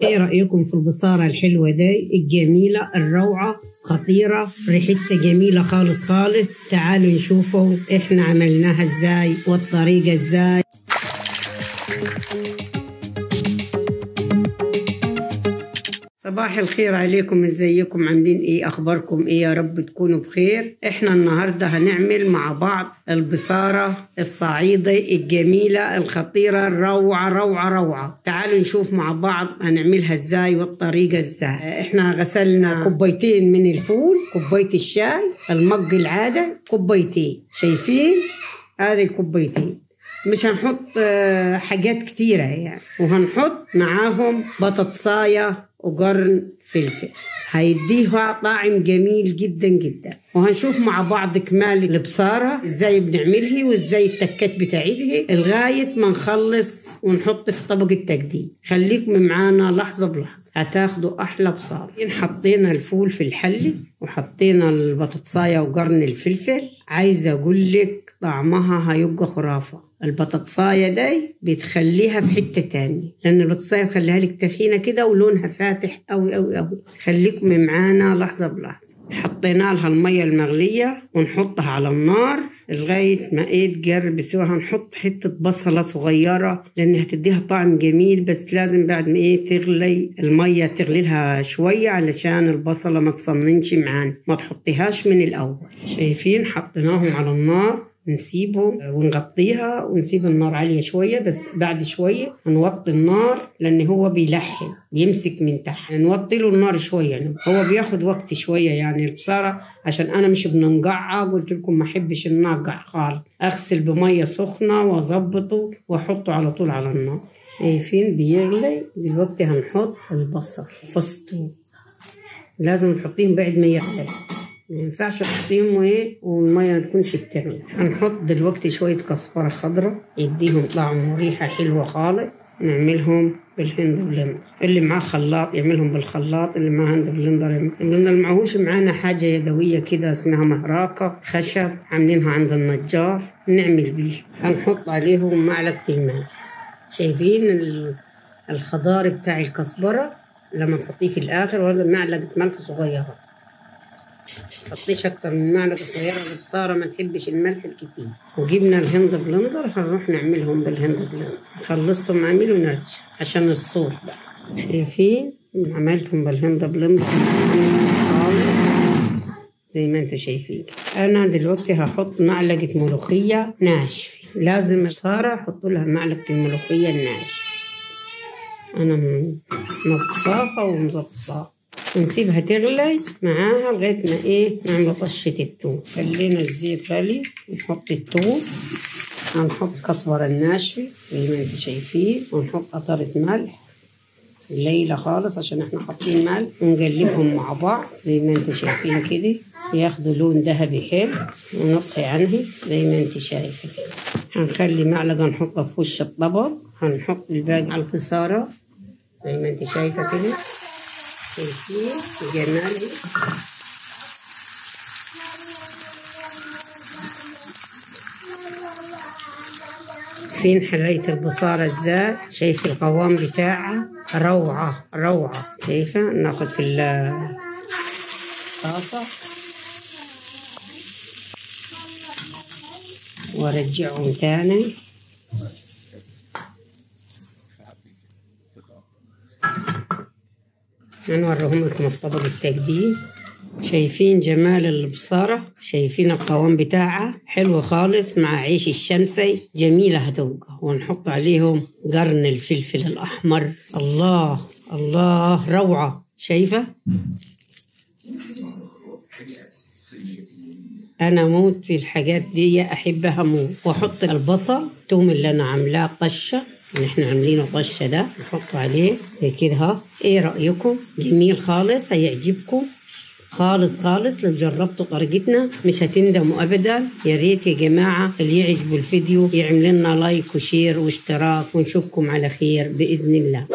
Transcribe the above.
ايه رأيكم في البصارة الحلوة دي الجميلة الروعة خطيرة، ريحتها جميلة خالص خالص. تعالوا نشوفوا احنا عملناها ازاي والطريقة ازاي. صباح الخير عليكم، ازيكم؟ عاملين ايه؟ اخباركم ايه؟ يا رب تكونوا بخير. احنا النهاردة هنعمل مع بعض البصارة الصعيدة الجميلة الخطيرة الروعة روعة روعة. تعالوا نشوف مع بعض هنعملها ازاي والطريقة ازاي. احنا غسلنا كوبايتين من الفول، كوباية الشاي، المج العادة كوبايتين، شايفين؟ هذه الكوبايتين. مش هنحط حاجات كتيرة يعني، وهنحط معاهم بطاطساية وقرن فلفل، هيديها طعم جميل جدا جدا. وهنشوف مع بعض كمال البصارة ازاي بنعملها وازاي التكات بتاعتها لغاية ما نخلص ونحط في طبق التقديم. خليكم معانا لحظة بلحظة، هتاخدوا احلى بصارة. حطينا الفول في الحلة وحطينا البطاطساية وقرن الفلفل. عايزة اقول لك طعمها هيبقى خرافة. البطاطساية دي بتخليها في حتة تانية، لأن البطاطساية تخليها لك تخينة كده ولونها فاتح أوي أوي أوي. خليكم معانا لحظة بلحظة. حطينا لها المية المغلية ونحطها على النار لغاية ما تقرب سوا. هنحط حتة بصلة صغيرة لأنها هتديها طعم جميل، بس لازم بعد ما تغلي المية تغلي لها شوية علشان البصلة ما تصننش معانا، ما تحطيهاش من الأول. شايفين؟ حطيناهم على النار، نسيبهم ونغطيها ونسيب النار عالية شوية. بس بعد شوية هنوطي النار لأن هو بيلحن بيمسك من تحت. نوطي له النار شوية يعني. هو بياخد وقت شوية يعني البصارة، عشان أنا مش بننقعها. قلت لكم ما أحبش النقع خالص. أغسل بمية سخنة وأظبطه وأحطه على طول على النار. شايفين بيغلي دلوقتي؟ هنحط البصل فصته، لازم تحطيهم بعد ما يغلي، ما ينفعش تحطيهم والميه ما تكونش بتغلي. هنحط دلوقتي شويه كزبره خضراء يديهم طعم وريحه حلوه خالص. نعملهم بالهاند بلندر، اللي معاه خلاط يعملهم بالخلاط، اللي معاه هاند بلندر يعمل. اللي معهوش معانا حاجه يدويه كده اسمها مهراقه خشب، عاملينها عند النجار، نعمل بيه. هنحط عليهم معلقه الملح. شايفين الخضار بتاع الكزبره لما تحطيه في الاخر، ولا معلقه ملح صغيره، حطيش اكتر من معلقه صغيره. البصاره ما تحبش الملح الكتير. وجبنا الهاند بلندر، هنروح نعملهم بالهاند بلندر، نخلصهم عامل ونرجع عشان الصوت بقى. شايفين؟ عملتهم بالهاند بلندر زي ما انتوا شايفين. انا دلوقتي هحط معلقه ملوخيه ناشفه، لازم البصاره احط لها معلقه الملوخيه الناشفه. انا منظفاها ومظبطاها، ونسيبها تغلي معاها لغاية ما نعمل طشة الثوم. خلينا الزيت غلي، نحط الثوم، هنحط كزبرة الناشفة زي ما انتم شايفين، ونحط قطرة ملح قليلة خالص عشان احنا حاطين ملح، ونقلبهم مع بعض زي ما انتم شايفين كده، ياخدوا لون ذهبي حلو. ونقطع عنها زي ما انتم شايفين. هنخلي معلقة نحطها في وش الطبق، هنحط الباقي على البصارة زي ما انتم شايفة كده. شايفين جمالي؟ فين حلاية البصارة ازاي؟ شايف القوام بتاعها؟ روعة روعة. شايفة؟ ناخد في الطاسة وارجعهم تاني. هنوريهم لكم في طبق التقديم. شايفين جمال البصارة؟ شايفين القوام بتاعها حلو خالص مع عيش الشمسي، جميلة هتبقى. ونحط عليهم قرن الفلفل الأحمر. الله الله روعة. شايفة؟ أنا موت في الحاجات دي، أحبها موت. وأحط البصل توم اللي أنا عاملاه طشة، نحن عاملينه طشة ده، نحط عليه زي كده. ايه رأيكم؟ جميل خالص، هيعجبكم خالص خالص. لو جربتوا طريقتنا مش هتندموا ابدا. يا ريت يا جماعة اللي يعجبوا الفيديو يعمل لنا لايك وشير واشتراك، ونشوفكم على خير بإذن الله.